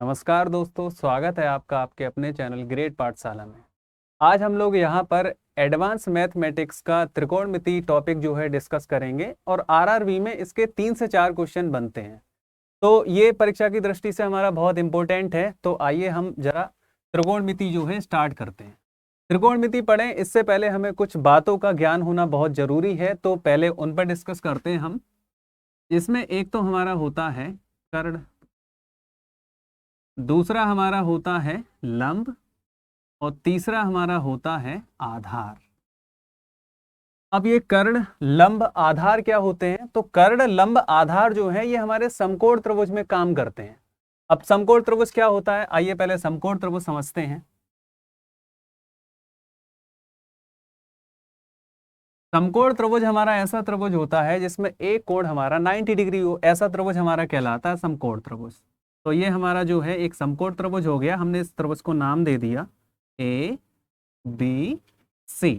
नमस्कार दोस्तों, स्वागत है आपका आपके अपने चैनल ग्रेड पाठशाला में। आज हम लोग यहाँ पर एडवांस मैथमेटिक्स का त्रिकोणमिति टॉपिक जो है डिस्कस करेंगे और आरआरबी में इसके 3 से 4 क्वेश्चन बनते हैं। तो ये परीक्षा की दृष्टि से हमारा बहुत इंपॉर्टेंट है। तो आइए हम जरा त्रिकोणमिति जो है स्टार्ट करते हैं। त्रिकोणमिति पढ़ें इससे पहले हमें कुछ बातों का ज्ञान होना बहुत जरूरी है, तो पहले उन पर डिस्कस करते हैं हम। इसमें एक तो हमारा होता है कर्ण, दूसरा हमारा होता है लंब और तीसरा हमारा होता है आधार। अब ये कर्ण लंब आधार क्या होते हैं? तो कर्ण लंब आधार जो है ये हमारे समकोण त्रिभुज में काम करते हैं। अब समकोण त्रिभुज क्या होता है, आइए पहले समकोण त्रिभुज समझते हैं। समकोण त्रिभुज हमारा ऐसा त्रिभुज होता है जिसमें एक कोण हमारा 90 डिग्री हो, ऐसा त्रिभुज हमारा कहलाता है समकोण त्रिभुज। तो ये हमारा जो है एक समकोण त्रिभुज हो गया। हमने इस त्रिभुज को नाम दे दिया ए बी सी।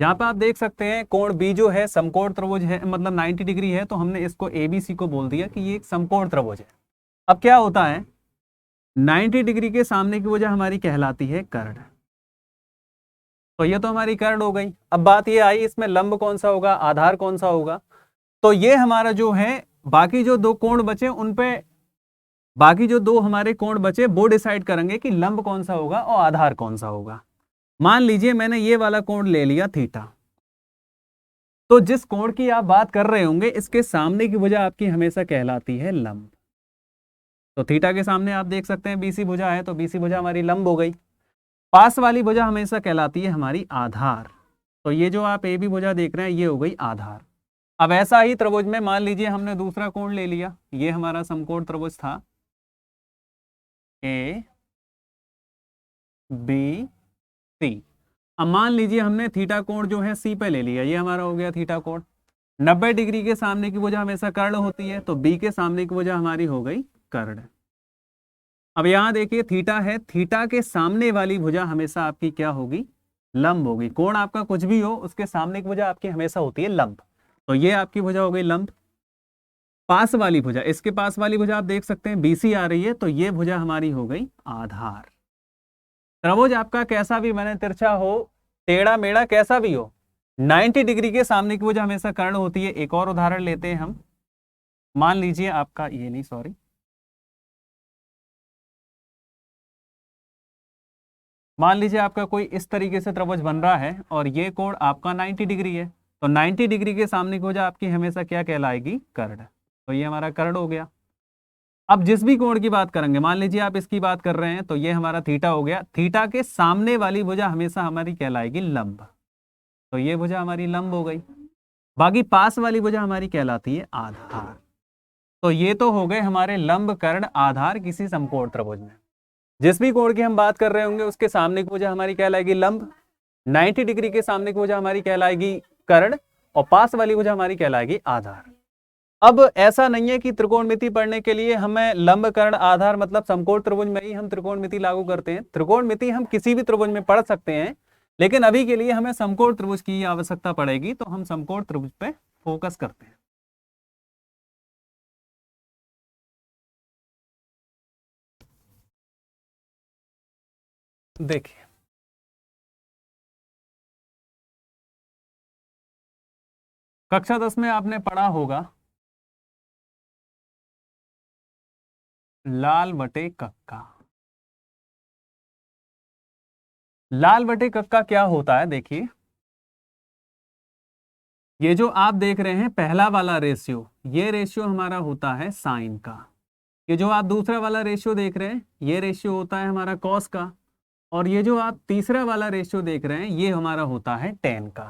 यहाँ पे आप देख सकते हैं कोण बी जो है समकोण त्रिभुज है, मतलब 90 डिग्री है, तो हमने इसको ए बी सी को बोल दिया कि ये एक समकोण त्रिभुज है। अब क्या होता है, 90 डिग्री के सामने की वजह हमारी कहलाती है कर्ण। तो ये तो हमारी कर्ण हो गई। अब बात ये आई इसमें लंब कौन सा होगा, आधार कौन सा होगा। तो ये हमारा जो है बाकी जो दो कोण बचे उन पे, बाकी जो दो हमारे कोण बचे वो डिसाइड करेंगे कि लंब कौन सा होगा और आधार कौन सा होगा। मान लीजिए मैंने ये वाला कोण ले लिया थीटा, तो जिस कोण की आप बात कर रहे होंगे इसके सामने की भुजा आपकी हमेशा कहलाती है लंब। तो थीटा के सामने आप देख सकते हैं बीसी भुजा है, तो बीसी भुजा हमारी लंब हो गई। पास वाली भुजा हमेशा कहलाती है हमारी आधार। तो ये जो आप ए बी भुजा देख रहे हैं ये हो गई आधार। अब ऐसा ही त्रिभुज में मान लीजिए हमने दूसरा कोण ले लिया, ये हमारा समकोण त्रिभुज था ए बी सी। अब मान लीजिए हमने थीटा कोण जो है सी पे ले लिया, ये हमारा हो गया थीटा कोण। 90 डिग्री के सामने की भुजा हमेशा कर्ण होती है, तो बी के सामने की भुजा हमारी हो गई कर्ण। अब यहां देखिए थीटा है, थीटा के सामने वाली भुजा हमेशा आपकी क्या होगी, लंब होगी। कोण आपका कुछ भी हो उसके सामने की भुजा आपकी हमेशा होती है लंब। तो ये आपकी भुजा हो गई लंब। पास वाली भुजा, इसके पास वाली भुजा आप देख सकते हैं बीसी आ रही है, तो ये भुजा हमारी हो गई आधार। त्रिभुज आपका कैसा भी बने, तिरछा हो टेढ़ा मेढ़ा कैसा भी हो, 90 डिग्री के सामने की भुजा हमेशा कर्ण होती है। एक और उदाहरण लेते हैं हम। मान लीजिए आपका ये नहीं, सॉरी, मान लीजिए आपका कोई इस तरीके से त्रिभुज बन रहा है और ये कोण आपका 90 डिग्री है, तो 90 डिग्री के सामने की भुजा आपकी हमेशा क्या कहलाएगी, कर्ण। तो ये हमारा कर्ण हो गया। अब जिस भी कोण की बात करेंगे, मान लीजिए आप इसकी बात कर रहे हैं, तो ये हमारा थीटा हो गया। थीटा के सामने वाली भुजा हमेशा हमारी कहलाएगी लंब, तो ये भुजा हमारी लंब हो गई। बाकी पास वाली भुजा हमारी कहलाती है आधार। तो ये तो हो गए हमारे लंब कर्ण आधार किसी समकोण त्रिभुज में। जिस भी कोण की हम बात कर रहे होंगे उसके सामने की भुजा हमारी कहलाएगी लंब, 90 डिग्री के सामने की भुजा हमारी कहलाएगी कर्ण और पास वाली भुजा हमारी कहलाएगी आधार। अब ऐसा नहीं है कि त्रिकोणमिति पढ़ने के लिए हमें लंब कर्ण आधार मतलब समकोण त्रिभुज में ही हम त्रिकोणमिति लागू करते हैं। त्रिकोणमिति हम किसी भी त्रिभुज में पढ़ सकते हैं, लेकिन अभी के लिए हमें समकोण त्रिभुज की आवश्यकता पड़ेगी, तो हम समकोण त्रिभुज पे फोकस करते हैं। देखिए कक्षा 10 में आपने पढ़ा होगा लाल बटे कक्का। लाल बटे कक्का क्या होता है, देखिए ये जो आप देख रहे हैं पहला वाला रेशियो, ये रेशियो हमारा होता है साइन का। ये जो आप दूसरा वाला रेशियो देख रहे हैं ये रेशियो होता है हमारा कॉस का, और ये जो आप तीसरा वाला रेशियो देख रहे हैं ये हमारा होता है टेन का।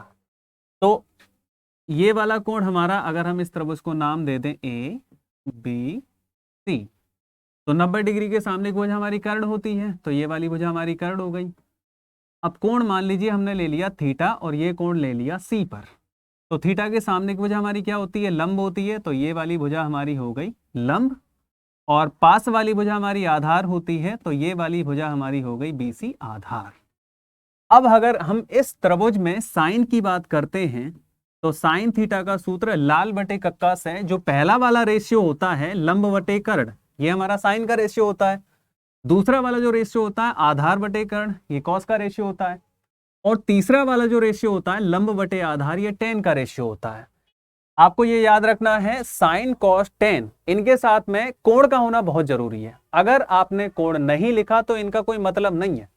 तो ये वाला कोण हमारा, अगर हम इस त्रिभुज को नाम दे दें ए बी सी, तो 90 डिग्री के सामने की भुजा हमारी कर्ण होती है, तो ये वाली भुजा हमारी कर्ण हो गई। अब कोण मान लीजिए हमने ले लिया थीटा और ये कोण ले लिया सी पर, तो थीटा के सामने की भुजा हमारी क्या होती है, लंब होती है, तो ये वाली भुजा हमारी हो गई लंब, और पास वाली भुजा हमारी आधार होती है, तो ये वाली भुजा हमारी हो गई बीसी आधार। अब अगर हम इस त्रिभुज में साइन की बात करते हैं, तो साइन थीटा का सूत्र लाल बटे कक्का से जो पहला वाला रेशियो होता है लंब बटे कर्ण, ये हमारा साइन का रेशियो होता है। दूसरा वाला जो रेशियो होता है आधार बटे कर्ण, ये कॉस का रेशियो होता है। और तीसरा वाला जो रेशियो होता है लंब बटे आधार, ये टेन का रेशियो होता है। आपको ये याद रखना है साइन कॉस टेन, इनके साथ में कोण का होना बहुत जरूरी है। अगर आपने कोण नहीं लिखा तो इनका कोई मतलब नहीं है।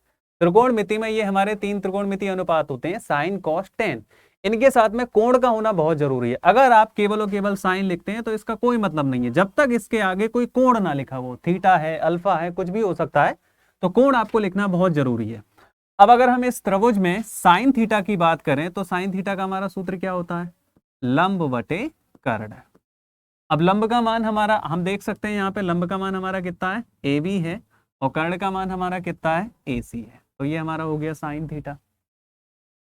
त्रिकोणमिति में ये हमारे 3 त्रिकोणमिति अनुपात होते हैं साइन कॉस टेन, इनके साथ में कोण का होना बहुत जरूरी है। अगर आप केवल और केवल साइन लिखते हैं तो इसका कोई मतलब नहीं है, जब तक इसके आगे कोई कोण ना लिखा हो, थीटा है, अल्फा है, कुछ भी हो सकता है, तो कोण आपको लिखना बहुत जरूरी है। अब अगर हम इस त्रिभुज में साइन थीटा की बात करें तो साइन थीटा का हमारा सूत्र क्या होता है, लंब बटे कर्ण। अब लंब का मान हमारा हम देख सकते हैं, यहाँ पे लंब का मान हमारा कितना है, ए बी है, और कर्ण का मान हमारा कितना है, ए सी है। तो ये हमारा हो गया साइन थीटा।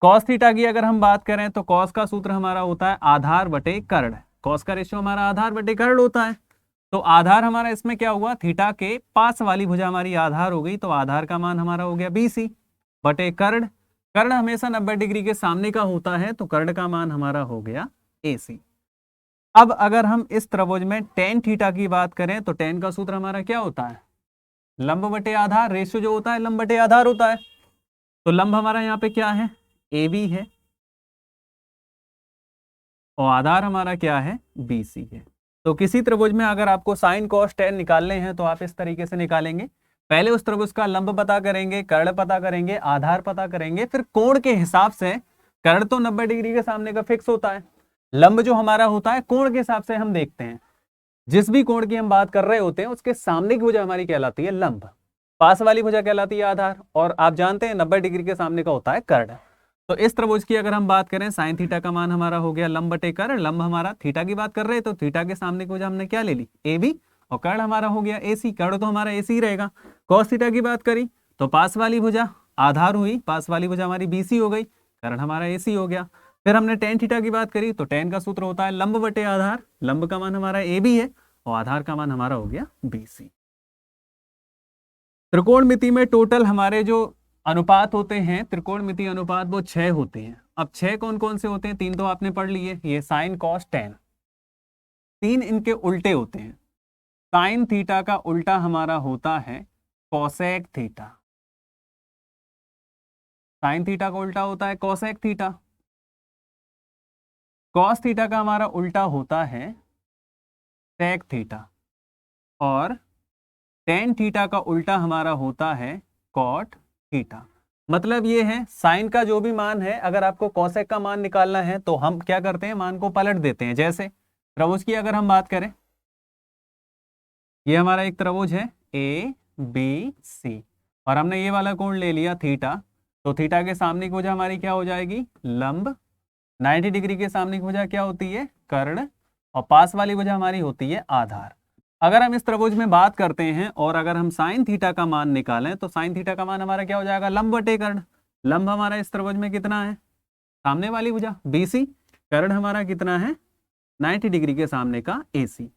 कॉस थीटा की अगर हम बात करें तो कॉस का सूत्र हमारा होता है आधार बटे कर्ण। कॉस का रेशियो हमारा आधार बटे कर्ण होता है। तो आधार हमारा इसमें क्या हुआ, थीटा के पास वाली भुजा हमारी आधार हो गई, तो आधार का मान हमारा हो गया BC बटे कर्ण। कर्ण हमेशा 90 डिग्री के सामने का होता है, तो कर्ण का मान हमारा हो गया AC। अब अगर हम इस त्रिभुज में टेन थीटा की बात करें तो टेन का सूत्र हमारा क्या होता है, लंब बटे आधार। रेशियो जो होता है लंब बटे आधार होता है। तो लंब हमारा यहाँ पे क्या है, AB है, और आधार हमारा क्या है, BC है। तो किसी त्रिभुज में अगर आपको साइन कॉस टेन निकालने हैं तो आप इस तरीके से निकालेंगे। पहले उस त्रिभुज का लंब पता करेंगे, कर्ण पता करेंगे, आधार पता करेंगे, फिर कोण के हिसाब से, कर्ण तो 90 डिग्री के सामने का फिक्स होता है, लंब जो हमारा होता है कोण के हिसाब से हम देखते हैं। जिस भी कोण की हम बात कर रहे होते हैं उसके सामने की भुजा हमारी कहलाती है लंब, पास वाली भुजा कहलाती है आधार, और आप जानते हैं 90 डिग्री के सामने का होता है कर्ण। तो इस त्रिभुज की अगर हम बात करें, साइन थीटा का मान हमारा हो गया लंब बटे कर्ण। लंब हमारा थीटा की बात कर रहे हैं तो थीटा के सामने की भुजा हमने क्या ले ली, AB, और कर्ण हमारा हो गया AC। कर्ण तो हमारा AC रहेगा। कॉस थीटा की बात करी तो पास वाली भुजा आधार हुई, पास वाली भुजा हमारी BC हो गई, कर्ण हमारा AC हो गया। फिर हमने टेन थीटा की बात करी तो टेन का सूत्र होता है लंब बटे आधार। लंब का मान हमारा AB है और आधार का मान हमारा हो गया BC। त्रिकोणमिति में टोटल हमारे जो अनुपात होते हैं, त्रिकोणमिति अनुपात, वो 6 होते हैं। अब 6 कौन कौन से होते हैं, 3 तो आपने पढ़ लिए, ये साइन कॉस टेन। 3 इनके उल्टे होते हैं। साइन थीटा का उल्टा हमारा होता है कोसेक थीटा। साइन थीटा का उल्टा होता है कोसेक थीटा। कॉस थीटा का हमारा उल्टा होता है सेक थीटा। और टेन थीटा का उल्टा हमारा होता है कॉट थीटा। मतलब ये है, साइन का जो भी मान है, अगर आपको कोसेक का मान निकालना है तो हम क्या करते हैं, मान को पलट देते हैं। जैसे त्रिभुज की अगर हम बात करें, ये हमारा एक त्रिभुज है ABC, और हमने ये वाला कोण ले लिया थीटा, तो थीटा के सामने की भुजा हमारी क्या हो जाएगी, लंब। 90 डिग्री के सामने की भुजा क्या होती है, कर्ण, और पास वाली भुजा हमारी होती है आधार। अगर हम इस त्रिभुज में बात करते हैं और अगर हम साइन थीटा का मान निकालें तो साइन थीटा का मान हमारा क्या हो जाएगा, लंब बटे कर्ण। लंब हमारा इस त्रिभुज में कितना है, सामने वाली भुजा BC, कर्ण हमारा कितना है, 90 डिग्री के सामने का AC।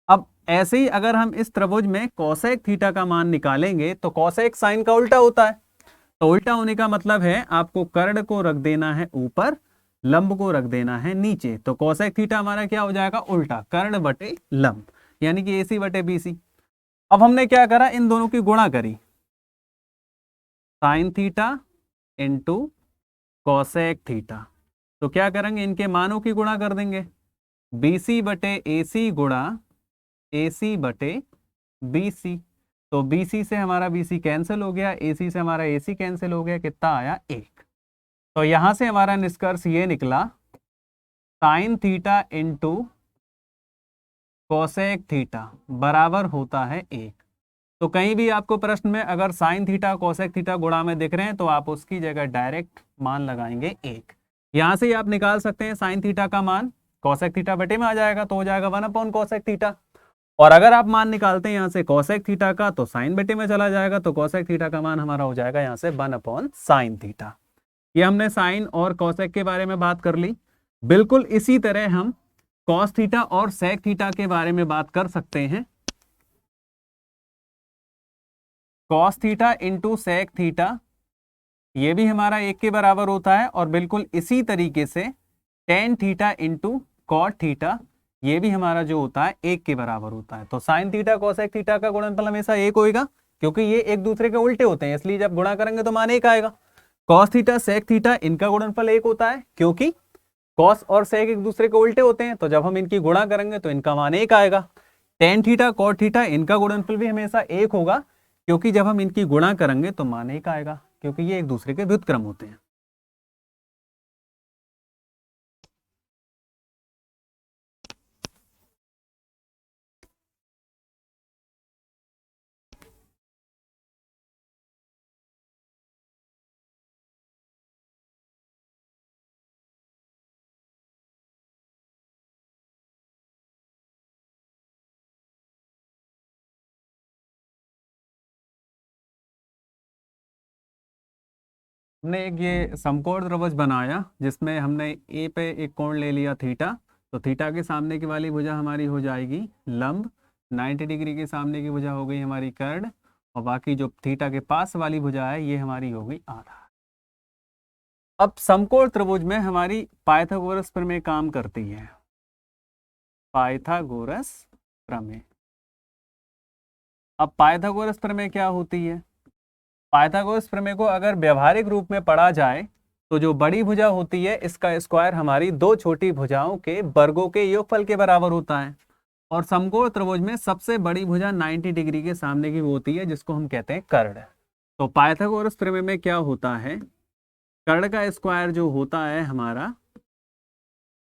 अब ऐसे ही अगर हम इस त्रिभुज में कोसेक थीटा का मान निकालेंगे तो कोसेक साइन का उल्टा होता है। तो उल्टा होने का मतलब है आपको कर्ण को रख देना है ऊपर, लंब को रख देना है नीचे। तो कोसेक थीटा हमारा क्या हो जाएगा, उल्टा, कर्ण बटे लंब, यानी कि AC बटे BC। अब हमने क्या करा, इन दोनों की गुणा करी, sine theta into cosec theta. तो क्या करेंगे, इनके मानों की गुणा कर देंगे, BC बटे AC गुणा AC बटे BC। तो BC से हमारा BC कैंसिल हो गया, AC से हमारा AC कैंसिल हो गया, कितना आया, 1। तो यहां से हमारा निष्कर्ष ये निकला, sine theta into cosec theta बराबर होता है 1। तो कहीं भी आपको प्रश्न में अगर साइन थीटा कोसेक थीटा गुणा में दिख रहे हैं तो आप उसकी जगह डायरेक्ट मान लगाएंगे 1। यहां से ही आप निकाल सकते हैं साइन थीटा का मान, कोसेक थीटा बटे में आ जाएगा, तो हो जाएगा 1 कोसेक थीटा। और अगर आप मान निकालते हैं यहाँ से कोसेक थीटा का तो साइन बटे में चला जाएगा, तो कोसेक थीटा का मान हमारा हो जाएगा यहाँ से 1 साइन थीटा। ये हमने साइन और कोसेक के बारे में बात कर ली। बिल्कुल इसी तरह हम कॉस थीटा और सेक थीटा के बारे में बात कर सकते हैं। Cos theta into sec theta, ये भी हमारा 1 के बराबर होता है। और बिल्कुल इसी तरीके से tan theta into cot theta, ये भी हमारा जो होता है 1 के बराबर होता है। तो साइन थीटा कोसेक थीटा का गुणनफल हमेशा 1 होगा, क्योंकि ये एक दूसरे के उल्टे होते हैं, इसलिए जब गुणा करेंगे तो मान 1 आएगा। कॉस थीटा सेक थीटा इनका गुणनफल 1 होता है, क्योंकि कॉस और सेक एक दूसरे के उल्टे होते हैं, तो जब हम इनकी गुणा करेंगे तो इनका मान 1 आएगा। टेन थीटा कॉट थीटा इनका गुणनफल भी हमेशा 1 होगा, क्योंकि जब हम इनकी गुणा करेंगे तो मान 1 आएगा, क्योंकि ये एक दूसरे के व्युत्क्रम होते हैं। हमने एक ये समकोण त्रिभुज बनाया जिसमें हमने ए पे एक कोण ले लिया थीटा, तो थीटा के सामने की वाली भुजा हमारी हो जाएगी लंब, 90 डिग्री के सामने की भुजा हो गई हमारी कर्ण, और बाकी जो थीटा के पास वाली भुजा है ये हमारी हो गई आधार। अब समकोण त्रिभुज में हमारी पाइथागोरस प्रमेय काम करती है। पाइथागोरस प्रमेय, अब पाइथागोरस प्रमेय क्या होती है? पाइथागोरस प्रमेय को अगर व्यवहारिक रूप में पढ़ा जाए तो जो बड़ी भुजा होती है इसका स्क्वायर हमारी दो छोटी भुजाओं के वर्गों के योगफल के बराबर होता है, और समकोण त्रिभुज में सबसे बड़ी भुजा 90 डिग्री के सामने की होती है जिसको हम कहते हैं कर्ण। तो पाइथागोरस प्रमेय में क्या होता है, कर्ण का स्क्वायर जो होता है हमारा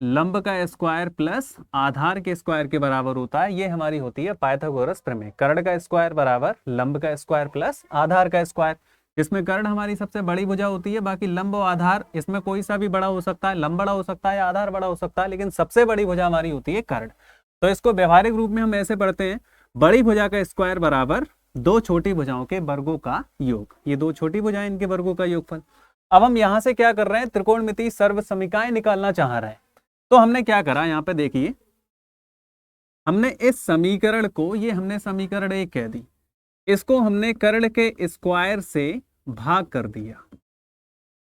लंब का स्क्वायर प्लस आधार के स्क्वायर के बराबर होता है, ये हमारी होती है पाइथागोरस प्रमेय। कर्ण का स्क्वायर बराबर लंब का स्क्वायर प्लस आधार का स्क्वायर, जिसमें कर्ण हमारी सबसे बड़ी भुजा होती है, बाकी लंब और आधार इसमें कोई सा भी बड़ा हो सकता है, लंब बड़ा हो सकता है या आधार बड़ा हो सकता है, लेकिन सबसे बड़ी भुजा हमारी होती है कर्ण। तो इसको व्यवहारिक रूप में हम ऐसे पढ़ते हैं, बड़ी भुजा का स्क्वायर बराबर दो छोटी भुजाओं के वर्गों का योग, ये दो छोटी भुजाएं इनके वर्गों का योगफल। अब हम यहाँ से क्या कर रहे हैं, त्रिकोणमितीय सर्वसमीकाएं निकालना चाह रहे हैं। तो हमने क्या करा, यहाँ पे देखिए हमने इस समीकरण को, ये हमने समीकरण 1 कह दी, इसको हमने कर्ण के स्क्वायर से भाग कर दिया,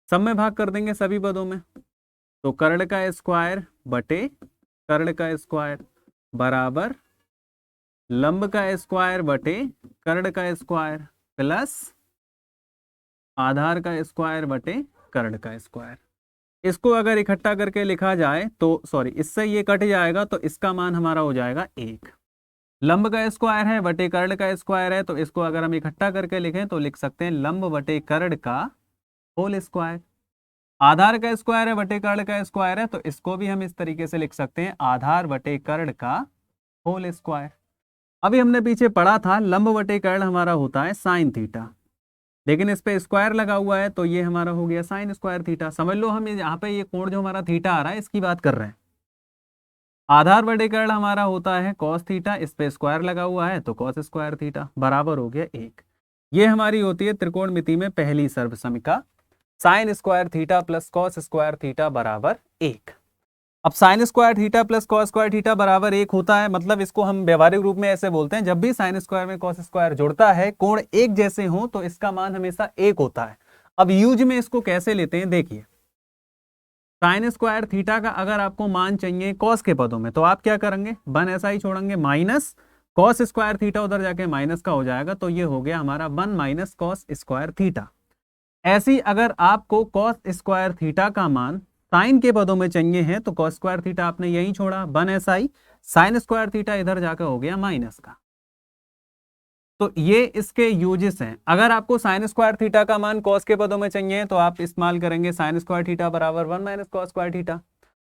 सब में भाग कर देंगे सभी पदों में। तो कर्ण का स्क्वायर बटे कर्ण का स्क्वायर बराबर लंब का स्क्वायर बटे कर्ण का स्क्वायर प्लस आधार का स्क्वायर बटे कर्ण का स्क्वायर। इसको अगर इकट्ठा करके लिखा जाए तो सॉरी, इससे ये कट जाएगा तो इसका मान हमारा हो जाएगा 1। लंब का स्क्वायर है बटे कर्ण का स्क्वायर है, तो इसको अगर हम इकट्ठा करके लिखें तो लिख सकते हैं लंब बटे कर्ण का होल स्क्वायर। आधार का स्क्वायर है बटे कर्ण का स्क्वायर है, तो इसको भी हम इस तरीके से लिख सकते हैं आधार बटे कर्ण का होल स्क्वायर। अभी हमने पीछे पढ़ा था लंब बटे कर्ण हमारा होता है साइन थीटा, लेकिन इस पे स्क्वायर लगा हुआ है तो ये हमारा हो गया साइन स्क्वायर थीटा। समझ लो हम यहाँ पे ये कोण जो हमारा थीटा आ रहा है इसकी बात कर रहे हैं। आधार बटे कर्ण हमारा होता है कॉस थीटा, इस पे स्क्वायर लगा हुआ है तो कॉस स्क्वायर थीटा बराबर हो गया 1। ये हमारी होती है त्रिकोणमिति में पहली सर्वसमीका, sine square theta plus cos square theta बराबर 1। अब sine square theta plus cos square theta बराबर 1 होता है, मतलब इसको हम व्यवहारिक रूप में ऐसे बोलते हैं, जब भी साइन स्क्वायर में कॉस स्क्वायर जुड़ता है कोण एक जैसे हो तो इसका मान हमेशा 1 होता है। अब यूज में इसको कैसे लेते हैं, देखिए साइन स्क्वायर थीटा का अगर आपको मान चाहिए कॉस के पदों में तो आप क्या करेंगे, 1 ऐसा ही छोड़ेंगे, माइनस कॉस स्क्वायर थीटा उधर जाके माइनस का हो जाएगा, तो ये हो गया हमारा 1 माइनस कॉस स्क्वायर थीटा। ऐसी अगर आपको कॉस स्क्वायर थीटा का मान साइन के पदों में चाहिए है तो कॉस स्क्वायर थीटा आपने यही छोड़ा 1 ऐसा ही, साइन स्क्वायर थीटा इधर जाकर हो गया माइनस का। तो ये इसके यूजेस हैं। अगर आपको साइन स्क्वायर थीटा का मान कॉस के पदों में चाहिए तो आप इस्तेमाल करेंगे साइन स्क्वायर थीटा बराबर 1 माइनस कॉस स्क्वायर थीटा,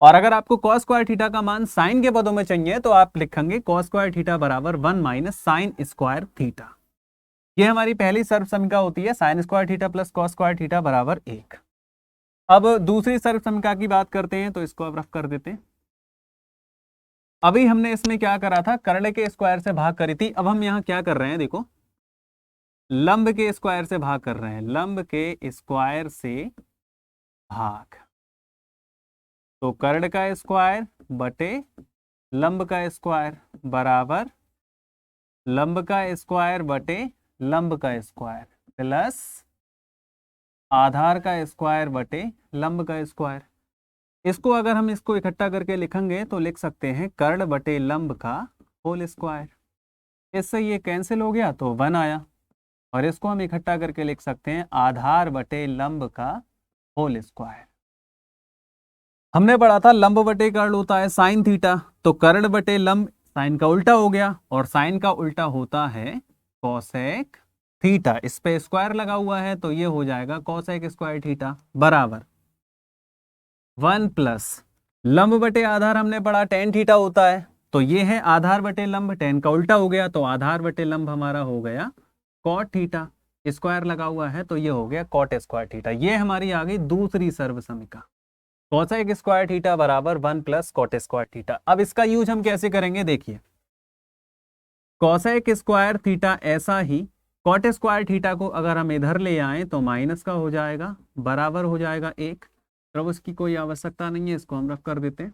और अगर आपको कॉस स्क्वायर थीटा का मान साइन के पदों में चाहिए तो आप लिखेंगे कॉस स्क्वायर थीटा बराबर 1 माइनस साइन स्क्वायर थीटा। ये हमारी पहली सर्वसमीका होती है, sign square theta plus cos square theta बराबर 1। अब दूसरी सर्वसमीका की बात करते हैं, तो इसको अब रफ कर देते हैं। अभी हमने इसमें क्या करा था, कर्ण के स्क्वायर से भाग करी थी, अब हम यहाँ क्या कर रहे हैं, देखो लंब के स्क्वायर से भाग कर रहे हैं, लंब के स्क्वायर से भाग, तो कर्ण का स्क्वायर बटे लंब का स्क्वायर बराबर लंब का स्क्वायर बटे लंब का स्क्वायर प्लस आधार का स्क्वायर बटे लंब का स्क्वायर। इसको अगर हम इसको इकट्ठा करके लिखेंगे तो लिख सकते हैं कर्ण बटे लंब का होल स्क्वायर। इससे ये कैंसिल हो गया तो 1 आया, और इसको हम इकट्ठा करके लिख सकते हैं आधार बटे लंब का होल स्क्वायर। हमने पढ़ा था लंब बटे कर्ण होता है साइन थीटा, तो कर्ण बटे लंब साइन का उल्टा हो गया, और साइन का उल्टा होता है कोसेक थीटा। इस पे स्क्वायर लगा हुआ है तो ये हो जाएगा कोसेक स्क्वायर थीटा बराबर 1 प्लस लंब बटे आधार हमने पढ़ा टेन थीटा होता है, तो ये है आधार बटे लंब, टेन का उल्टा हो गया तो आधार बटे लंब हमारा हो गया कॉट थीटा, स्क्वायर लगा हुआ है तो ये हो गया कॉट स्क्वायर थीटा। ये हमारी आ गई दूसरी सर्वसमीका, कोसेक स्क्वायर थीटा बराबर 1 प्लस कॉट स्क्वायर थीटा। अब इसका यूज हम कैसे करेंगे देखिए, कोसेक स्क्वायर थीटा ऐसा ही कॉट स्क्वायर थीटा को अगर हम इधर ले आए तो माइनस का हो जाएगा, बराबर हो जाएगा 1। तो उसकी कोई आवश्यकता नहीं है, इसको हम रख कर देते हैं।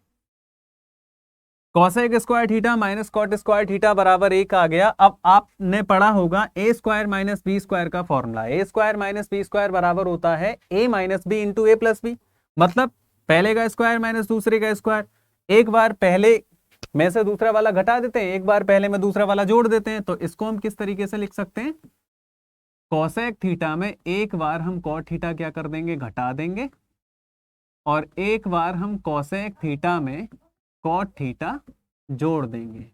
Cosec square theta minus cot square theta बराबर 1 आ गया। अब आपने पढ़ा होगा A square minus B square का formula, A square minus B square बराबर होता है A minus B into A plus B, मतलब पहले का स्क्वायर माइनस दूसरे का स्क्वायर। एक बार पहले में से दूसरा वाला घटा देते हैं, एक बार पहले में दूसरा वाला जोड़ देते हैं। तो इसको हम किस तरीके से लिख सकते हैं, कोसेक थीटा में एक बार हम कॉट थीटा क्या कर देंगे, घटा देंगे, और एक बार हम कोसेक थीटा में कॉट थीटा जोड़ देंगे।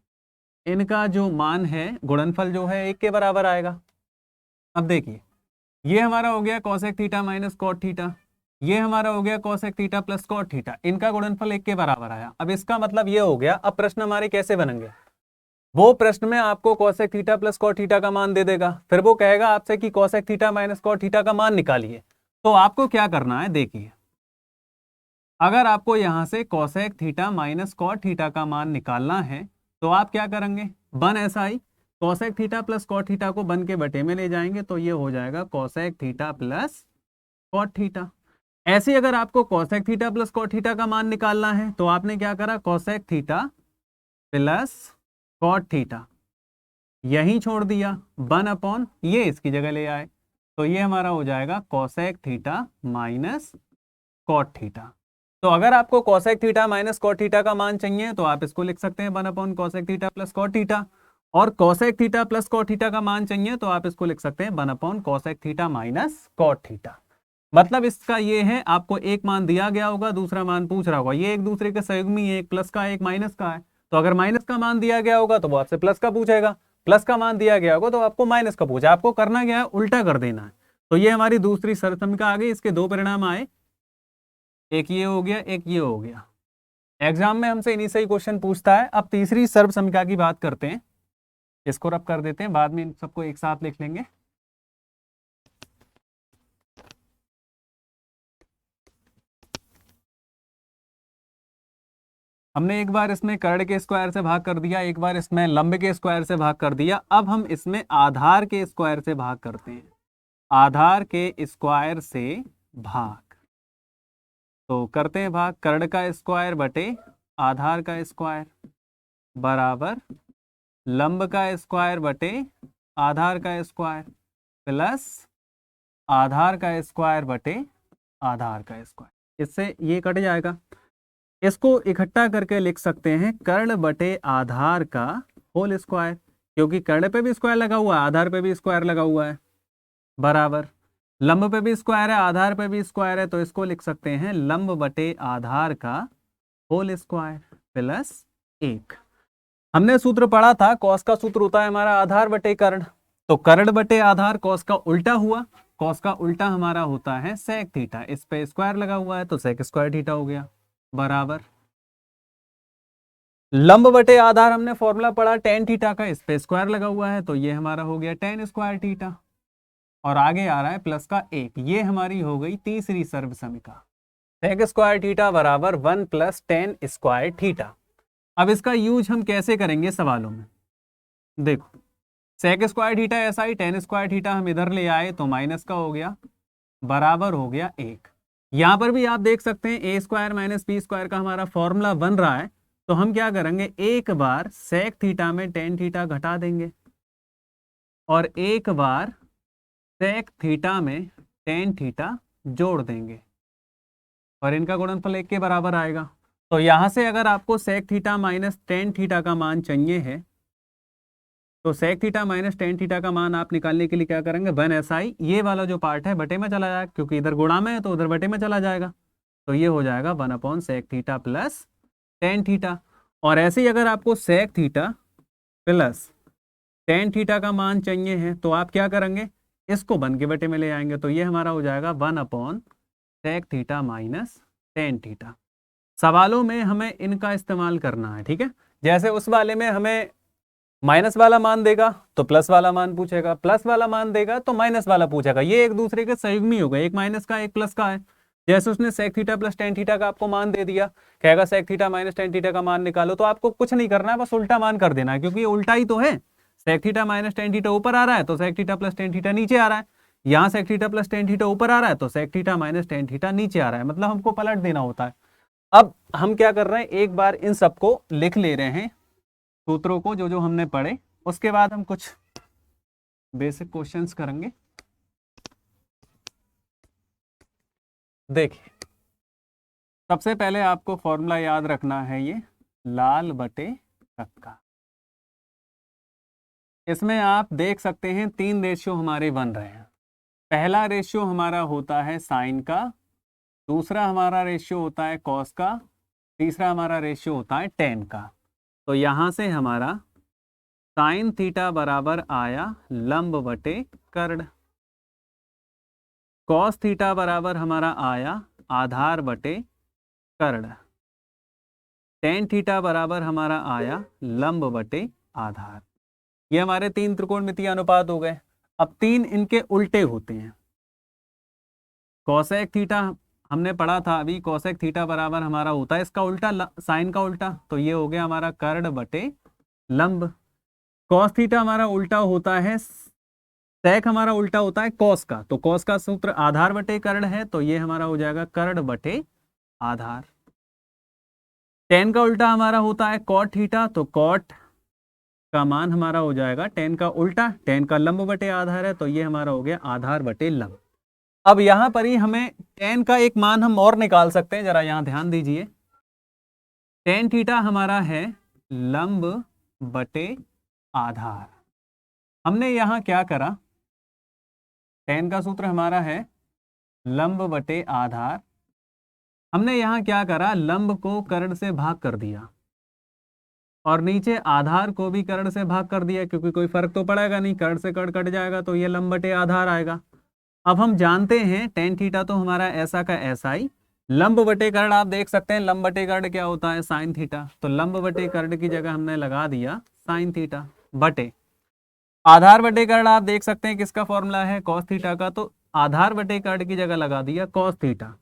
इनका जो मान है गुणनफल जो है 1 के बराबर आएगा। अब देखिए ये हमारा हो गया cosec theta minus cot theta, ये हमारा हो गया cosec theta plus cot theta, इनका गुणनफल 1 के बराबर आया। अब इसका मतलब ये हो गया, अब प्रश्न हमारे कैसे बनेंगे, वो प्रश्न में आपको cosec theta plus cot theta का मान दे देगा, फिर वो कहेगा आपसे कि cosec theta minus cot theta का मान निकालिए। तो आपको क्या करना है देखिए, अगर आपको यहां से cosec theta minus cot theta का मान निकालना है तो आप क्या करेंगे, बन ऐसा ही cosec theta plus cot theta को बन के बटे में ले जाएंगे, तो ये हो जाएगा cosec theta plus cot theta. ऐसे अगर आपको cosec theta plus cot theta का मान निकालना है तो आपने क्या करा, cosec theta plus cot theta यहीं छोड़ दिया, 1 अपॉन ये इसकी जगह ले आए, तो ये हमारा हो जाएगा cosec theta minus cot theta. तो अगर आपको cosec theta minus cot theta का मान चाहिए तो आप इसको लिख सकते हैं 1 upon cosec theta plus cot theta, और cosec theta plus cot theta का मान चाहिए तो आप इसको लिख सकते हैं 1 upon cosec theta minus cot theta. मतलब इसका ये है, आपको एक मान दिया गया होगा, दूसरा मान पूछ रहा होगा, ये एक दूसरे के सहयोगी है, एक प्लस का एक माइनस का है, तो अगर माइनस का मान दिया गया होगा तो वो आपसे प्लस का पूछेगा, प्लस का मान दिया गया होगा तो आपको माइनस का पूछा, आपको करना क्या है, उल्टा कर देना है। तो ये हमारी दूसरी सर्वसमीका आ गई, इसके दो परिणाम आए, एक ये हो गया, एक ये हो गया। एग्जाम में हमसे इन्हीं से ही क्वेश्चन पूछता है। अब तीसरी सर्वसमीका की बात करते हैं, इसको रब कर देते हैं, बाद में इन सबको एक साथ लिख लेंगे। हमने एक बार इसमें कर्ण के स्क्वायर से भाग कर दिया, एक बार इसमें लंब के स्क्वायर से भाग कर दिया, अब हम इसमें आधार के स्क्वायर से भाग करते हैं, आधार के स्क्वायर से भाग। तो करते हैं भाग, कर्ण का स्क्वायर बटे आधार का स्क्वायर बराबर लंब का स्क्वायर बटे आधार का स्क्वायर प्लस आधार का स्क्वायर बटे आधार का स्क्वायर। इससे ये कट जाएगा, इसको इकट्ठा करके लिख सकते हैं कर्ण बटे आधार का होल स्क्वायर, क्योंकि कर्ण पे भी स्क्वायर लगा हुआ है, आधार पे भी स्क्वायर लगा हुआ है, बराबर लंब पे भी स्क्वायर है, आधार पे भी स्क्वायर है, तो इसको लिख सकते हैं लंब बटे आधार का होल स्क्वायर प्लस 1। हमने सूत्र पढ़ा था, कॉस का सूत्र होता है हमारा आधार बटे कर्ण, तो कर्ण बटे आधार कॉस का उल्टा हुआ, कॉस का उल्टा हमारा होता है सेक थीटा, इस पे स्क्वायर लगा हुआ है तो सेक स्क्वायर थीटा हो गया, बराबर लंब बटे आधार हमने फॉर्मूला पढ़ा टेन थीटा का, इस पे स्क्वायर लगा हुआ है तो ये हमारा हो गया टेन स्क्वायर थीटा, और आगे आ रहा है प्लस का 1। ये हमारी हो गई तीसरी सर्वसमीका, सेक स्क्वायर थीटा बराबर 1 प्लस टेन स्क्वायर थीटा। अब इसका यूज हम कैसे करेंगे सवालों में, देखो सेक स्क्वायर थीटा ऐसा ही, टेन स्क्वायर थीटा हम इधर ले आए तो माइनस का हो गया, बराबर हो गया 1। यहां पर भी आप देख सकते हैं ए स्क्वायर माइनस बी स्क्वायर का हमारा फॉर्मूला बन रहा है, तो हम क्या करेंगे, एक बार सेक थीटा में टेन थीटा घटा देंगे, और एक बार सेक थीटा में टेन थीटा जोड़ देंगे, और इनका गुणनफल 1 के बराबर आएगा। तो यहां से अगर आपको sec theta minus tan theta का मान चाहिए है तो sec theta minus tan theta का मान आप निकालने के लिए क्या करेंगे, 1 SI, ये वाला जो पार्ट है बटे में चला जाएगा, क्योंकि इधर गुणा में है तो उधर बटे में चला जाएगा। तो ये हो जाएगा 1/सेक थीटा प्लस टेन थीटा। और ऐसे ही अगर आपको sec theta plus tan theta का मान चाहिए है तो आप क्या करेंगे, इसको 1 के बटे में ले आएंगे। तो ये हमारा हो जाएगा 1/सेक थीटा माइनस टेन थीटा। सवालों में हमें इनका इस्तेमाल करना है, ठीक है। जैसे उस वाले में हमें माइनस वाला मान देगा तो प्लस वाला मान पूछेगा, प्लस वाला मान देगा तो माइनस वाला पूछेगा, ये एक दूसरे के सहयोगी हो गए, एक माइनस का एक प्लस का है। जैसे उसने sec theta plus tan theta का आपको मान दे दिया, कहेगा sec theta minus tan theta का मान निकालो, तो आपको कुछ नहीं करना है, बस उल्टा मान कर देना है, क्योंकि ये उल्टा ही तो है। Sec theta minus tan theta ऊपर आ रहा है तो sec theta plus tan theta नीचे आ रहा है, यहाँ sec theta plus tan theta ऊपर आ रहा है तो sec theta minus tan theta नीचे आ रहा है, मतलब हमको पलट देना होता है। अब हम क्या कर रहे हैं, एक बार इन सबको लिख ले रहे हैं, सूत्रों को जो जो हमने पढ़े, उसके बाद हम कुछ बेसिक क्वेश्चंस करेंगे। देखिए, सबसे पहले आपको फॉर्मूला याद रखना है, ये लाल बटे कक्का। इसमें आप देख सकते हैं 3 रेशियो हमारे बन रहे हैं। पहला रेशियो हमारा होता है साइन का, दूसरा हमारा रेशियो होता है कॉस का, तीसरा हमारा रेशियो होता है टेन का। तो यहाँ से हमारा साइन थीटा बराबर आया लंब बटे कर्ण, कॉस थीटा बराबर हमारा आया आधार बटे कर्ण, टेन थीटा बराबर हमारा आया लंब बटे आधार। ये हमारे 3 त्रिकोणमितीय अनुपात हो गए। अब 3 इनके उल्टे होते हैं। कॉसेक थीटा हमने पढ़ा था अभी, कॉसेक थीटा बराबर हमारा होता है इसका उल्टा, साइन का उल्टा, तो ये हो गया हमारा कर्ण बटे लंब। कॉस थीटा हमारा उल्टा होता है, सेक हमारा उल्टा होता है कॉस का, तो कॉस का सूत्र आधार बटे कर्ण है, तो ये हमारा हो जाएगा कर्ण बटे आधार। टेन का उल्टा हमारा होता है कॉट थीटा, तो कॉट का मान हमारा हो जाएगा टेन का उल्टा, टेन का लंब बटे आधार है, तो ये हमारा हो गया आधार बटे लंब। अब यहां पर ही हमें टेन का एक मान हम और निकाल सकते हैं, जरा यहां ध्यान दीजिए। टेन थीटा हमारा है लंब बटे आधार। हमने यहां क्या करा, टेन का सूत्र हमारा है लंब बटे आधार, हमने यहां क्या करा, लंब को कर्ण से भाग कर दिया और नीचे आधार को भी कर्ण से भाग कर दिया, क्योंकि कोई फर्क तो पड़ेगा नहीं, कर्ण से कर्ण कट जाएगा तो ये लंब बटे आधार आएगा। अब हम जानते हैं टेन थीटा तो हमारा ऐसा का ऐसा ही, लंब बटे कर्ण आप देख सकते हैं, लंब बटे कर्ण क्या होता है, साइन थीटा, तो लंब बटे कर्ण की जगह हमने लगा दिया साइन थीटा बटे आधार बटे कर्ण, आप देख सकते हैं किसका फॉर्मूला है, कॉस थीटा का, तो आधार बटे कर्ण की जगह लगा दिया कॉस थीटा।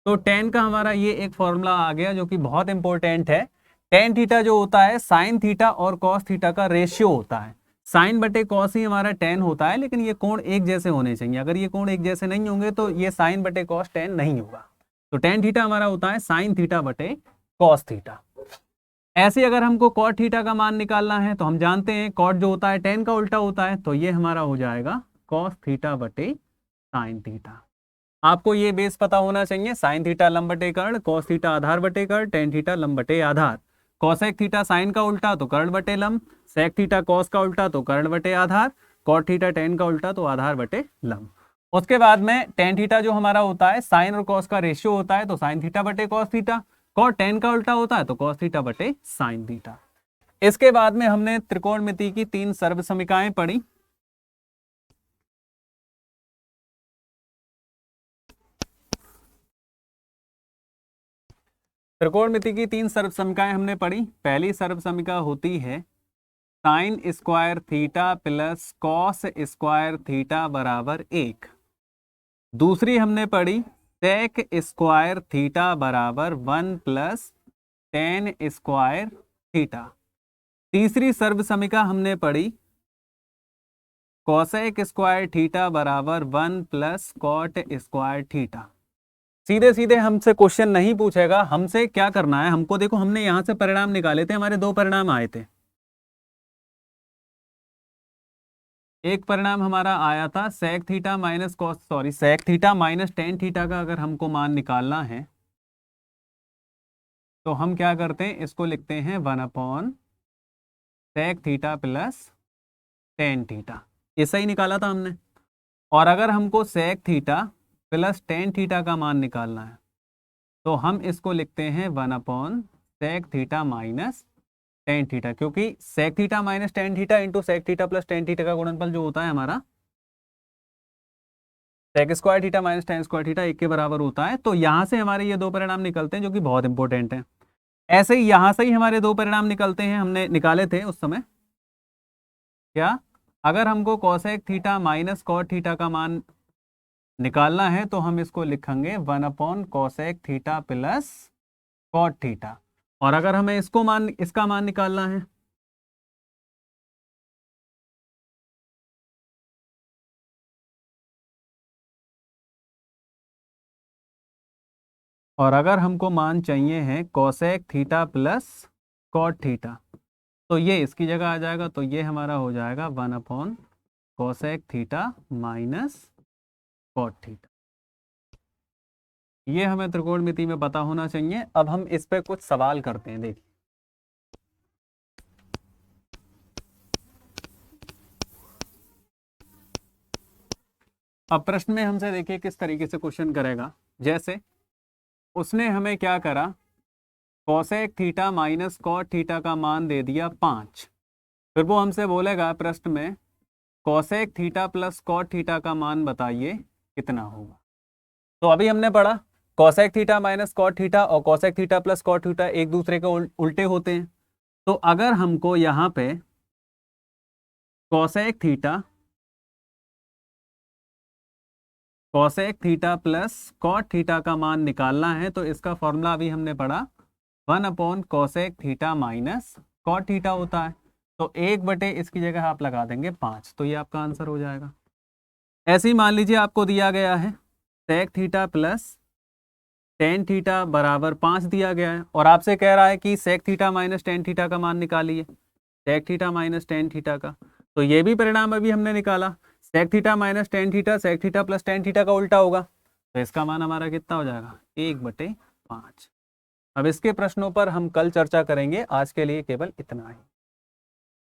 तो टेन का हमारा ये एक फॉर्मूला आ गया जो कि बहुत इंपॉर्टेंट है। टेन थीटा जो होता है साइन थीटा और कॉस थीटा का रेशियो होता है, साइन बटे कॉस ही हमारा टेन होता है, लेकिन ये कोण एक जैसे होने चाहिए, अगर ये कोण एक जैसे नहीं होंगे तो ये साइन बटे कॉस टेन नहीं होगा। तो टेन थीटा हमारा होता है साइन थीटा बटे कॉस थीटा। ऐसे अगर हमको कॉट थीटा का मान निकालना है तो हम जानते हैं कॉट जो होता है टेन का उल्टा होता है, तो ये हमारा हो जाएगा कॉस थीटा बटे साइन थीटा। आपको ये बेस पता होना चाहिए, साइन थीटा लंब बटे कर्ण, कॉस थीटा आधार बटे कर्ण, टेन थीटा लंब बटे आधार, कॉसेक थीटा साइन का उल्टा तो कर्ण बटे लंब, सेक थीटा कॉस का उल्टा तो कर्ण बटे आधार, कॉट थीटा टेन का उल्टा तो आधार बटे लंब। उसके बाद में टेन थीटा जो हमारा होता है साइन और कॉस का रेशियो होता है, तो साइन थीटा बटे कॉस थीटा, कॉट टेन का उल्टा होता है तो कॉस थीटा बटे साइन थीटा। इसके बाद में हमने त्रिकोणमिति की 3 सर्वसमीकाएं पढ़ी। त्रिकोणमिति की 3 सर्वसमीकाएं हमने पढ़ी। पहली सर्वसमीका होती है sign square theta plus cos square theta बराबर 1। दूसरी हमने पढ़ी सेक स्क्वायर थीटा बराबर 1 प्लस टेन स्क्वायर थीटा। तीसरी सर्वसमीका हमने पढ़ी कॉसेक स्क्वायर थीटा बराबर 1 प्लस कॉट स्क्वायर थीटा। सीधे सीधे हमसे क्वेश्चन नहीं पूछेगा, हमसे क्या करना है, हमको देखो हमने यहां से परिणाम निकाले थे, हमारे 2 परिणाम आए थे। एक परिणाम हमारा आया था sec theta minus cos, sorry sec theta minus tan theta का अगर हमको मान निकालना है तो हम क्या करते हैं, इसको लिखते हैं 1/सेक थीटा प्लस टेन थीटा, ऐसा ही निकाला था हमने। और अगर हमको sec theta plus tan theta का मान निकालना है तो हम इसको लिखते हैं 1 sec theta minus tan theta, क्योंकि sec theta minus tan theta into sec theta plus tan theta का गुणनफल जो होता है हमारा sec square theta minus tan square theta एक के बराबर होता है। तो यहाँ से हमारे ये दो परिणाम निकलते हैं जो कि बहुत इंपॉर्टेंट हैं। ऐसे ही यहाँ से ही हमारे दो परिणाम निकलते हैं, हमने निकाले थे उस समय। क्या? अगर हमको cosec theta minus cot theta का मान निकालना है तो हम इसको लिखेंगे 1 cosec theta plus cot theta. और अगर हमें इसका मान निकालना है और अगर हमको मान चाहिए है cosec theta plus cot theta तो ये इसकी जगह आ जाएगा। तो ये हमारा हो जाएगा 1 cosec theta minus cot theta. ये हमें त्रिकोणमिति में पता होना चाहिए। अब हम इस पे कुछ सवाल करते हैं, देखिए। अब प्रश्न में हमसे देखिए किस तरीके से क्वेश्चन करेगा। जैसे उसने हमें क्या करा, cosec theta minus cot theta का मान दे दिया 5। फिर वो हमसे बोलेगा प्रश्न में cosec theta plus cot theta का मान बताइए कितना होगा। तो अभी हमने पढ़ा cosec theta minus cot theta और cosec theta plus cot theta एक दूसरे के उल्टे होते हैं। तो अगर हमको यहाँ पे cosec theta plus cot theta का मान निकालना है तो इसका फॉर्मूला अभी हमने पढ़ा 1 cosec theta minus cot theta होता है। तो 1/, इसकी जगह आप लगा देंगे 5, तो ये आपका आंसर हो जाएगा। ऐसे ही मान लीजिए आपको दिया गया है sec theta plus tan theta बराबर 5 दिया गया है और आपसे कह रहा है कि sec theta minus tan theta का मान निकालिए, sec theta minus tan theta का। तो ये भी परिणाम अभी हमने निकाला, sec theta minus tan theta sec theta plus tan theta का उल्टा होगा। तो इसका मान हमारा कितना हो जाएगा, 1/5। अब इसके प्रश्नों पर हम कल चर्चा करेंगे, आज के लिए केवल इतना ही।